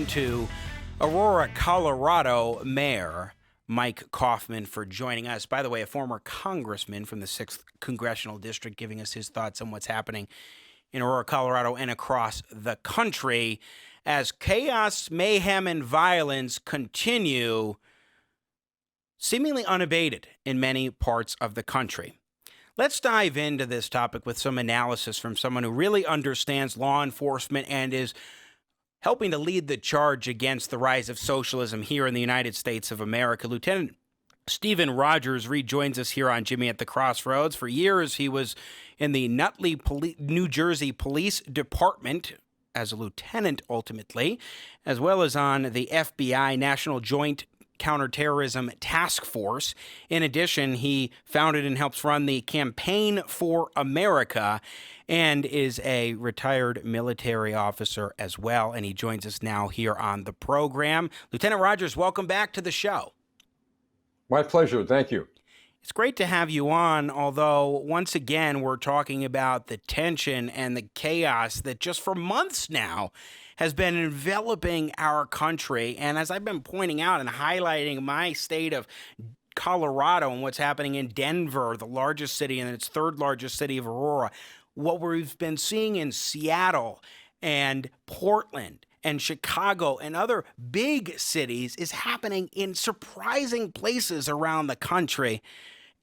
again to Aurora, Colorado Mayor Mike Kaufman for joining us. By the way, a former congressman from the 6th Congressional District giving us his thoughts on what's happening in Aurora, Colorado and across the country as chaos, mayhem, and violence continue seemingly unabated in many parts of the country. Let's dive into this topic with some analysis from someone who really understands law enforcement and is helping to lead the charge against the rise of socialism here in the United States of America. Lieutenant Stephen Rodgers rejoins us here on Jimmy at the Crossroads. For years, he was in the Nutley, New Jersey Police Department as a lieutenant ultimately, as well as on the FBI National Joint Counterterrorism Task Force. In addition, he founded and helps run the Campaign for America and is a retired military officer as well. And he joins us now here on the program. Lieutenant Rodgers, welcome back to the show. My pleasure. Thank you. It's great to have you on, although once again, we're talking about the tension and the chaos that just for months now has been enveloping our country. And as I've been pointing out and highlighting my state of Colorado and what's happening in Denver, the largest city and its third largest city of Aurora, what we've been seeing in Seattle and Portland and Chicago and other big cities is happening in surprising places around the country.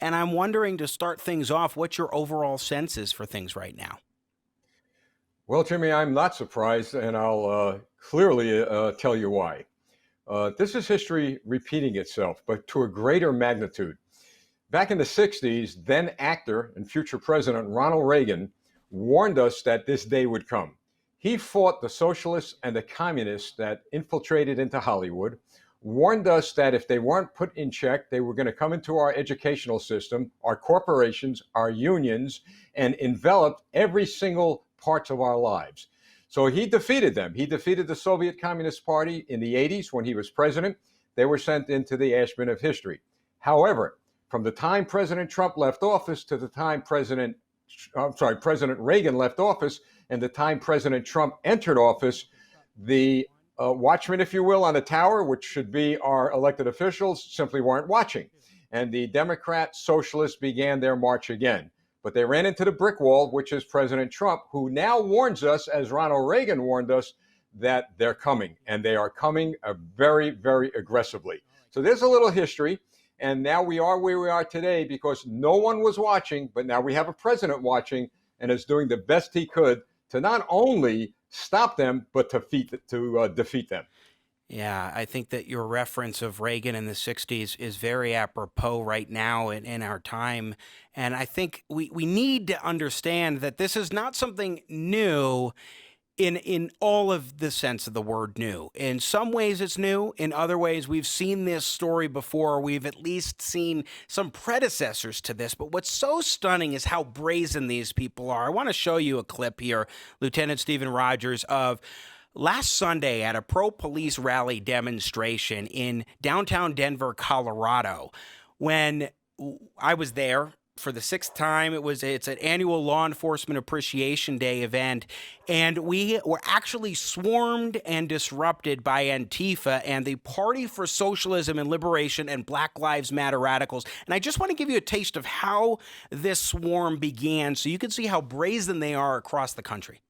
And I'm wondering, to start things off, what your overall sense is for things right now. Well, Jimmy, I'm not surprised, and I'll clearly tell you why. This is history repeating itself, but to a greater magnitude. Back in the 60s, then actor and future President Ronald Reagan warned us that this day would come. He fought the socialists and the communists that infiltrated into Hollywood, warned us that if they weren't put in check, they were going to come into our educational system, our corporations, our unions, and envelop every single parts of our lives. So he defeated them. He defeated the Soviet Communist Party in the 80s when he was president. They were sent into the ash bin of history. However, from the time President Trump left office to the time President Reagan left office and the time President Trump entered office, the watchmen, if you will, on the tower, which should be our elected officials, simply weren't watching. And the Democrat socialists began their march again. But they ran into the brick wall, which is President Trump, who now warns us, as Ronald Reagan warned us, that they're coming. And they are coming very, very aggressively. So there's a little history. And now we are where we are today because no one was watching, but now we have a president watching and is doing the best he could to not only stop them, but to defeat them. Yeah, I think that your reference of Reagan in the 60s is very apropos right now in our time. And I think we need to understand that this is not something new in all of the sense of the word new. In some ways it's new. In other ways, we've seen this story before. We've at least seen some predecessors to this. But what's so stunning is how brazen these people are. I want to show you a clip here, Lieutenant Stephen Rodgers, of last Sunday at a pro-police rally demonstration in downtown Denver, Colorado, when I was there for the 6th time. It's an annual Law Enforcement Appreciation Day event, and we were actually swarmed and disrupted by Antifa and the Party for Socialism and Liberation and Black Lives Matter radicals. And I just want to give you a taste of how this swarm began so you can see how brazen they are across the country.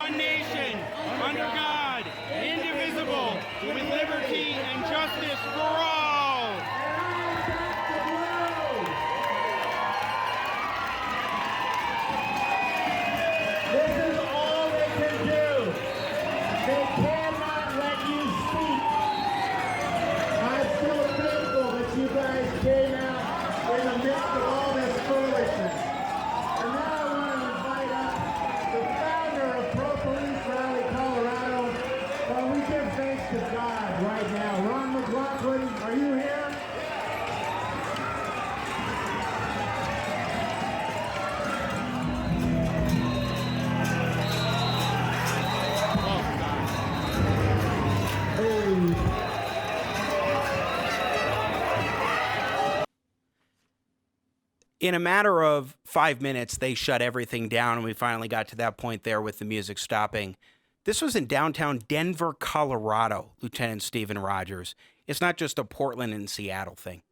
One nation, under God, indivisible, with liberty and justice for all. This is all they can do. They cannot let you speak. I'm so thankful that you guys came out in the midst of all this foolishness. And now I want to invite up the founder of Pro-Police Rally Colorado. Well, we give thanks to God right now. Ron McLaughlin, are you here? In a matter of 5 minutes, they shut everything down, and we finally got to that point there with the music stopping This was in downtown Denver, Colorado, Lieutenant Stephen Rodgers. It's not just a Portland and Seattle thing.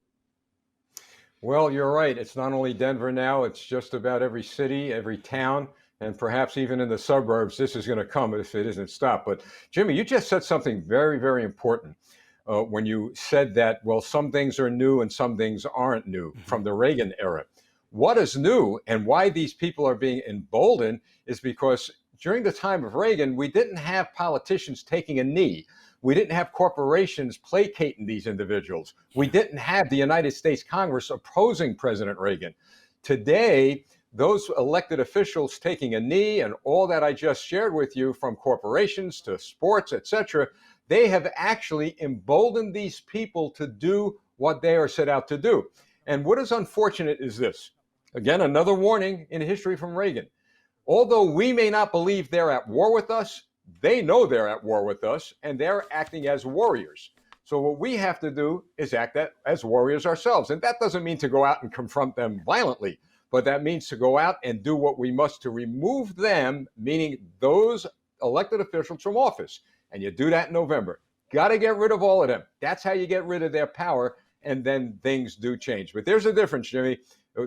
Well, you're right. It's not only Denver now, it's just about every city, every town, and perhaps even in the suburbs. This is going to come if it isn't stopped. But Jimmy, you just said something very, very important when you said that, well, some things are new and some things aren't new from the Reagan era. What is new and why these people are being emboldened is because during the time of Reagan, we didn't have politicians taking a knee. We didn't have corporations placating these individuals. We didn't have the United States Congress opposing President Reagan. Today, those elected officials taking a knee and all that I just shared with you, from corporations to sports, etc., they have actually emboldened these people to do what they are set out to do. And what is unfortunate is this. Again, another warning in history from Reagan. Although we may not believe they're at war with us, they know they're at war with us, and they're acting as warriors. So what we have to do is act as warriors ourselves. And that doesn't mean to go out and confront them violently, but that means to go out and do what we must to remove them, meaning those elected officials, from office. And you do that in November. Got to get rid of all of them. That's how you get rid of their power, and then things do change. But there's a difference, Jimmy.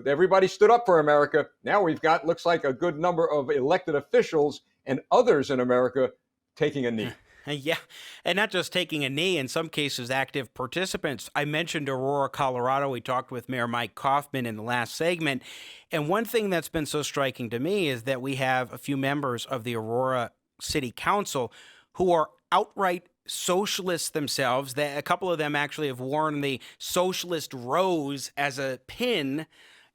Everybody stood up for America. Now we've got, looks like, a good number of elected officials and others in America taking a knee. Yeah, and not just taking a knee, in some cases, active participants. I mentioned Aurora, Colorado. We talked with Mayor Mike Kaufman in the last segment. And one thing that's been so striking to me is that we have a few members of the Aurora City Council who are outright socialists themselves. A couple of them actually have worn the socialist rose as a pin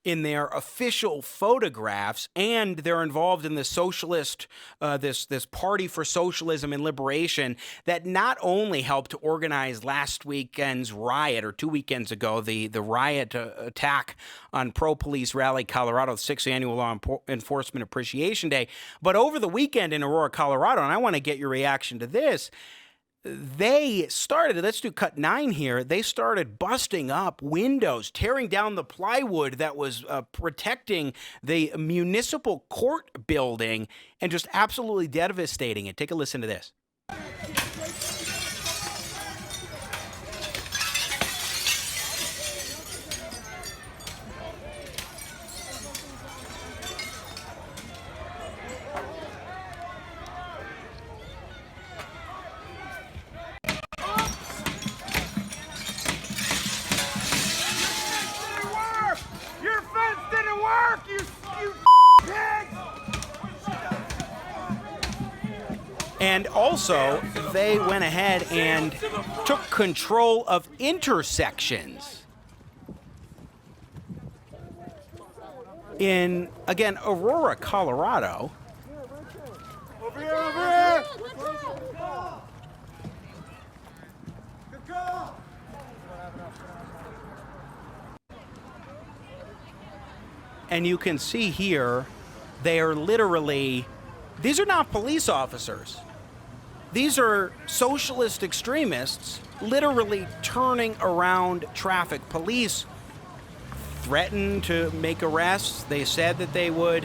in their official photographs, and they're involved in the socialist, this party for socialism and liberation that not only helped to organize last weekend's riot, or 2 weekends ago, the riot attack on Pro-Police Rally Colorado, 6th Annual Law Enforcement Appreciation Day, but over the weekend in Aurora, Colorado, and I want to get your reaction to this, they started, let's do cut 9 here, they started busting up windows, tearing down the plywood that was protecting the municipal court building, and just absolutely devastating it. Take a listen to this. And also, they went ahead and took control of intersections. In, again, Aurora, Colorado. Over here, over here! And you can see here, they are literally, these are not police officers. These are socialist extremists literally turning around traffic. Police threatened to make arrests. They said that they would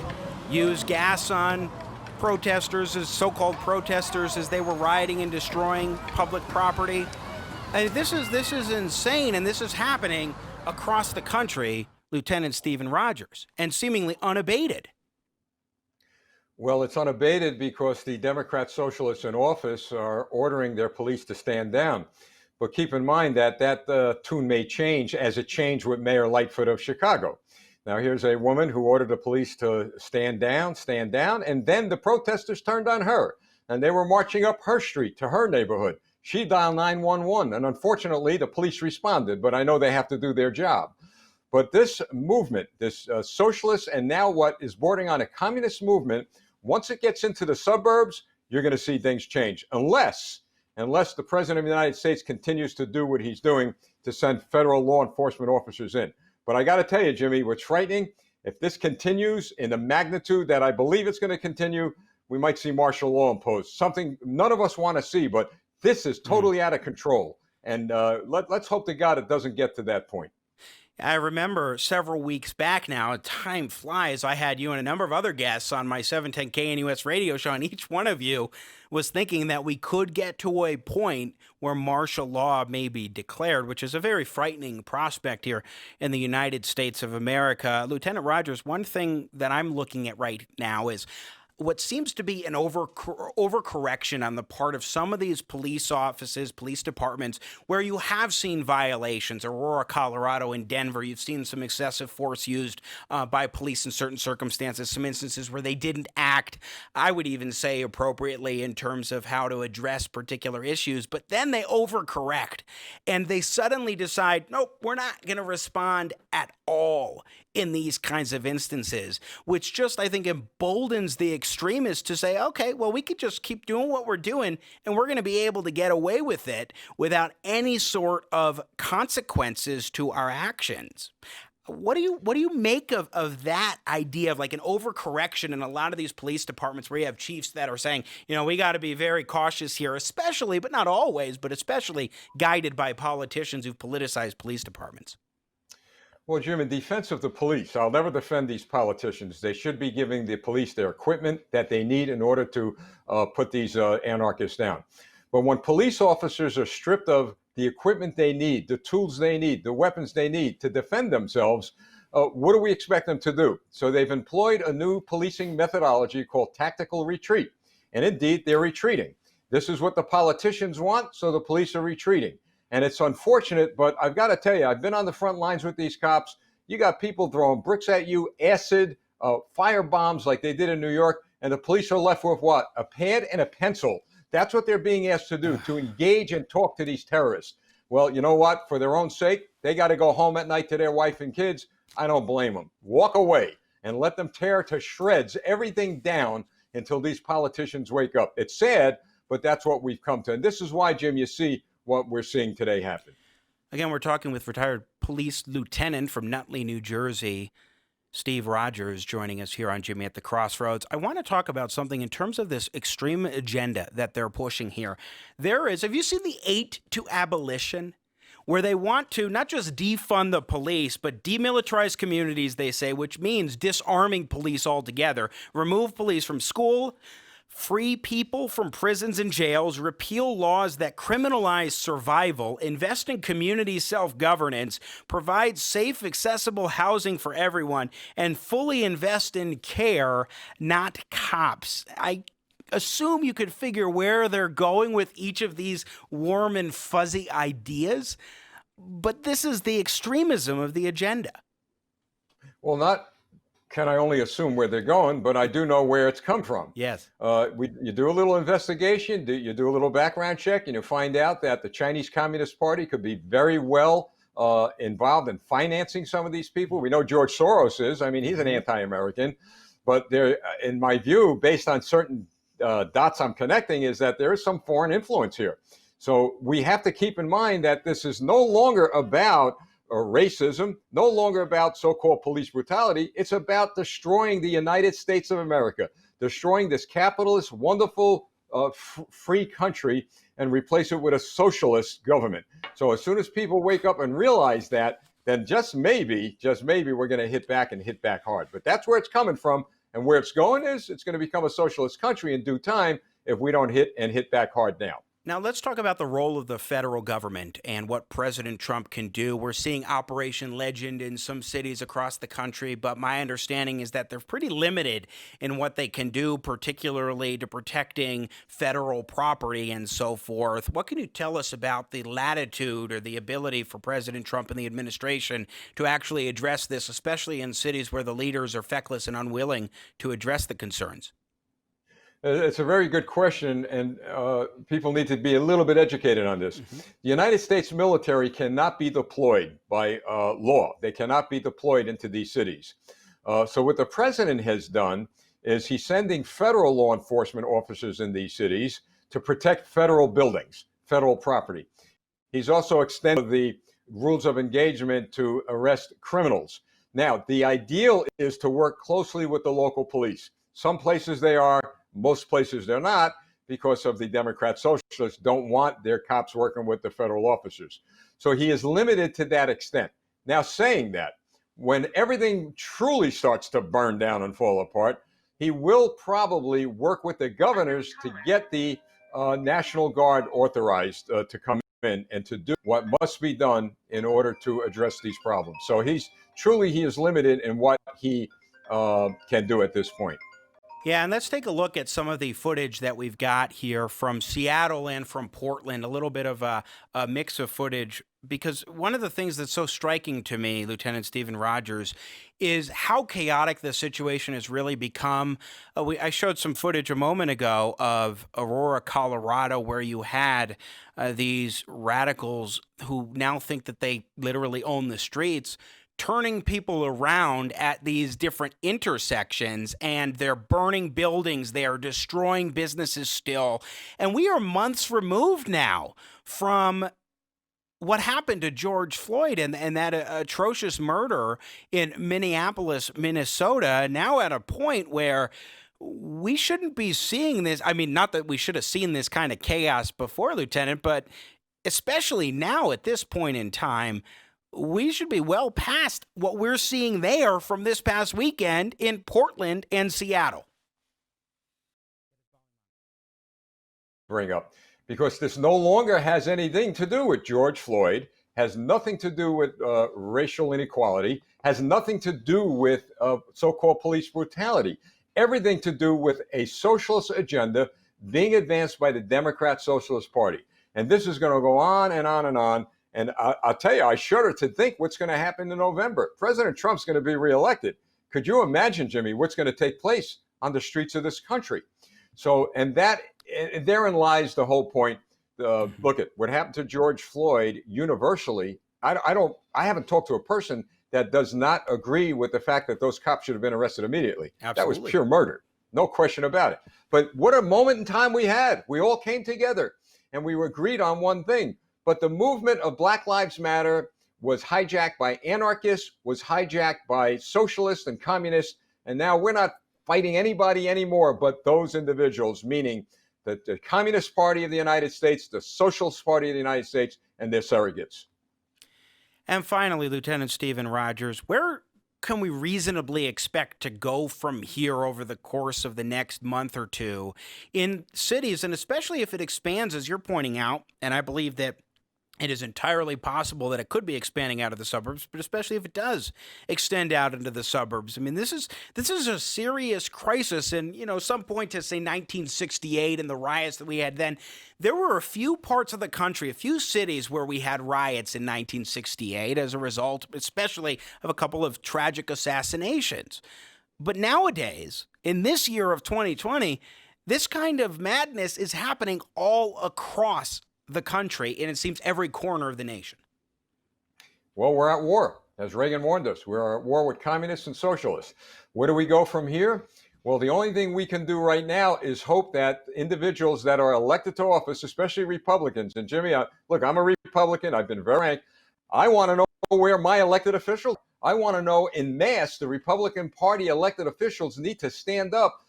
use gas on protesters, as so-called protesters, as they were rioting and destroying public property. And this is insane, and this is happening across the country, Lieutenant Stephen Rodgers, and seemingly unabated. Well, it's unabated because the Democrat socialists in office are ordering their police to stand down. But keep in mind that tune may change, as it changed with Mayor Lightfoot of Chicago. Now, here's a woman who ordered the police to stand down, and then the protesters turned on her, and they were marching up her street to her neighborhood. She dialed 911, and unfortunately, the police responded, but I know they have to do their job. But this movement, this socialist, and now what is bordering on a communist movement, once it gets into the suburbs, you're going to see things change, unless the President of the United States continues to do what he's doing to send federal law enforcement officers in. But I got to tell you, Jimmy, what's frightening, if this continues in the magnitude that I believe it's going to continue, we might see martial law imposed, something none of us want to see, but this is totally out of control. And let's hope to God it doesn't get to that point. I remember several weeks back now, time flies, I had you and a number of other guests on my 710 KNUS radio show, and each one of you was thinking that we could get to a point where martial law may be declared, which is a very frightening prospect here in the United States of America. Lieutenant Rodgers, one thing that I'm looking at right now is what seems to be an overcorrection on the part of some of these police offices, police departments, where you have seen violations. Aurora, Colorado, and Denver, you've seen some excessive force used by police in certain circumstances, some instances where they didn't act, I would even say, appropriately in terms of how to address particular issues, but then they overcorrect and they suddenly decide, nope, we're not going to respond at all in these kinds of instances, which just, I think, emboldens the extremists to say, okay, well, we could just keep doing what we're doing and we're going to be able to get away with it without any sort of consequences to our actions. What do you make of that idea of like an overcorrection in a lot of these police departments where you have chiefs that are saying, we got to be very cautious here, especially, but not always, but especially guided by politicians who've politicized police departments? Well, Jim, in defense of the police, I'll never defend these politicians. They should be giving the police their equipment that they need in order to put these anarchists down. But when police officers are stripped of the equipment they need, the tools they need, the weapons they need to defend themselves, what do we expect them to do? So they've employed a new policing methodology called tactical retreat. And indeed, they're retreating. This is what the politicians want, so the police are retreating. And it's unfortunate, but I've got to tell you, I've been on the front lines with these cops. You got people throwing bricks at you, acid, fire bombs like they did in New York, and the police are left with what? A pad and a pencil. That's what they're being asked to do, to engage and talk to these terrorists. Well, you know what? For their own sake, they got to go home at night to their wife and kids. I don't blame them. Walk away and let them tear to shreds everything down until these politicians wake up. It's sad, but that's what we've come to. And this is why, Jim, you see what we're seeing today happen. Again, we're talking with retired police lieutenant from Nutley, New Jersey, Steve Rodgers, joining us here on Jimmy at the Crossroads. I want to talk about something in terms of this extreme agenda that they're pushing here. Have you seen the 8 to Abolition? Where they want to not just defund the police, but demilitarize communities, they say, which means disarming police altogether, remove police from school, free people from prisons and jails, repeal laws that criminalize survival, invest in community self-governance, provide safe, accessible housing for everyone, and fully invest in care, not cops. I assume you could figure where they're going with each of these warm and fuzzy ideas, but this is the extremism of the agenda. Well, not can I only assume where they're going, but I do know where it's come from. Yes. You do a little investigation, you do a little background check, and you find out that the Chinese Communist Party could be very well involved in financing some of these people. We know George Soros is. I mean, he's an anti-American. But there, in my view, based on certain dots I'm connecting, is that there is some foreign influence here. So we have to keep in mind that this is no longer about racism, no longer about so-called police brutality. It's about destroying the United States of America, destroying this capitalist, wonderful, free country, and replace it with a socialist government. So as soon as people wake up and realize that, then just maybe we're going to hit back and hit back hard. But that's where it's coming from. And where it's going is it's going to become a socialist country in due time if we don't hit back hard now. Now, let's talk about the role of the federal government and what President Trump can do. We're seeing Operation Legend in some cities across the country, but my understanding is that they're pretty limited in what they can do, particularly to protecting federal property and so forth. What can you tell us about the latitude or the ability for President Trump and the administration to actually address this, especially in cities where the leaders are feckless and unwilling to address the concerns? It's a very good question, and people need to be a little bit educated on this. Mm-hmm. The United States military cannot be deployed by law. They cannot be deployed into these cities. So what the president has done is he's sending federal law enforcement officers in these cities to protect federal buildings, federal property. He's also extended the rules of engagement to arrest criminals. Now, the ideal is to work closely with the local police. Some places they are. Most places they're not, because of the Democrat socialists don't want their cops working with the federal officers. So he is limited to that extent. Now, saying that, when everything truly starts to burn down and fall apart, he will probably work with the governors to get the National Guard authorized to come in and to do what must be done in order to address these problems. So he is limited in what he can do at this point. Yeah, and let's take a look at some of the footage that we've got here from Seattle and from Portland, a little bit of a mix of footage, because one of the things that's so striking to me, Lieutenant Stephen Rodgers, is how chaotic the situation has really become. I showed some footage a moment ago of Aurora, Colorado, where you had these radicals who now think that they literally own the streets, turning people around at these different intersections, and they're burning buildings, they are destroying businesses still. And we are months removed now from what happened to George Floyd and that atrocious murder in Minneapolis, Minnesota, now at a point where we shouldn't be seeing this. I mean, not that we should have seen this kind of chaos before, Lieutenant, but especially now at this point in time, we should be well past what we're seeing there from this past weekend in Portland and Seattle. Bring up, because this no longer has anything to do with George Floyd, has nothing to do with racial inequality, has nothing to do with so-called police brutality, everything to do with a socialist agenda being advanced by the Democrat Socialist Party. And this is going to go on and on and on. And I'll tell you, I shudder to think what's going to happen in November. President Trump's going to be reelected. Could you imagine, Jimmy, what's going to take place on the streets of this country? So, and therein lies the whole point. Look at what happened to George Floyd universally. I haven't talked to a person that does not agree with the fact that those cops should have been arrested immediately. Absolutely. That was pure murder. No question about it. But what a moment in time we had. We all came together and we agreed on one thing. But the movement of Black Lives Matter was hijacked by anarchists, was hijacked by socialists and communists. And now we're not fighting anybody anymore but those individuals, meaning that the Communist Party of the United States, the Socialist Party of the United States, and their surrogates. And finally, Lieutenant Stephen Rodgers, where can we reasonably expect to go from here over the course of the next month or two in cities, and especially if it expands, as you're pointing out, and I believe that it is entirely possible that it could be expanding out of the suburbs, but especially if it does extend out into the suburbs. I mean, this is a serious crisis. And, some point to say 1968 and the riots that we had then, there were a few parts of the country, a few cities where we had riots in 1968 as a result, especially of a couple of tragic assassinations. But nowadays, in this year of 2020, this kind of madness is happening all across the country, and it seems every corner of the nation. Well, we're at war, as Reagan warned us. We're at war with communists and socialists. Where do we go from here? Well, the only thing we can do right now is hope that individuals that are elected to office, especially Republicans, and Jimmy, look, I'm a Republican. I've been very frank. I want to know where my elected officials. I want to know en masse the Republican Party elected officials need to stand up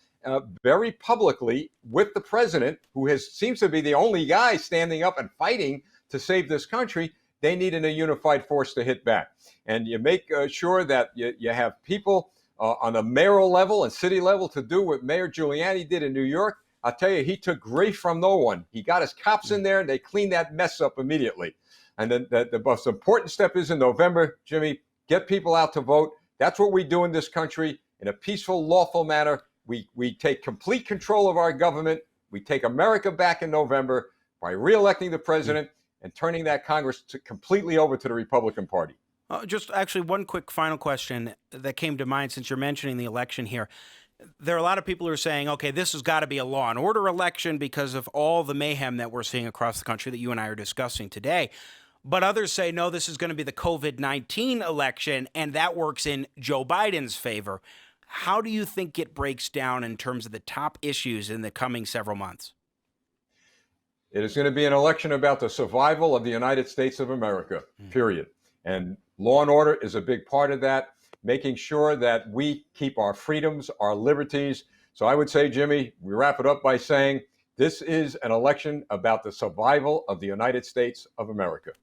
very publicly with the president, who seems to be the only guy standing up and fighting to save this country. They need a unified force to hit back. And you make sure that you have people on the mayoral level and city level to do what Mayor Giuliani did in New York. I'll tell you, he took grief from no one. He got his cops in there and they cleaned that mess up immediately. And then the most important step is in November, Jimmy, get people out to vote. That's what we do in this country in a peaceful, lawful manner. We take complete control of our government. We take America back in November by reelecting the president and turning that Congress completely over to the Republican Party. Just actually one quick final question that came to mind since you're mentioning the election here. There are a lot of people who are saying, okay, this has got to be a law and order election because of all the mayhem that we're seeing across the country that you and I are discussing today. But others say, no, this is going to be the COVID-19 election, and that works in Joe Biden's favor. How do you think it breaks down in terms of the top issues in the coming several months? It is going to be an election about the survival of the United States of America, period. And law and order is a big part of that, making sure that we keep our freedoms, our liberties. So I would say, Jimmy, we wrap it up by saying this is an election about the survival of the United States of America.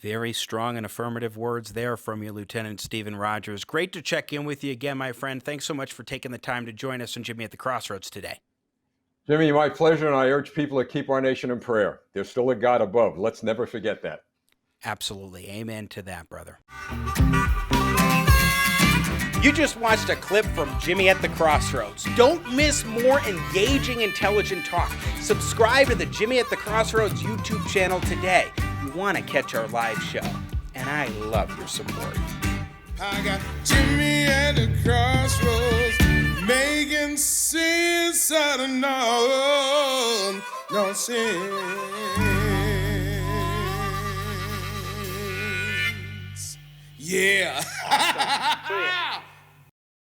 Very strong and affirmative words there from you, Lieutenant Stephen Rodgers. Great to check in with you again, my friend. Thanks so much for taking the time to join us on Jimmy at the Crossroads today. Jimmy, my pleasure, and I urge people to keep our nation in prayer. There's still a God above. Let's never forget that. Absolutely. Amen to that, brother. You just watched a clip from Jimmy at the Crossroads. Don't miss more engaging, intelligent talk. Subscribe to the Jimmy at the Crossroads YouTube channel today. You want to catch our live show. And I love your support. I got Jimmy at the crossroads, making sense out of no sense. Yeah.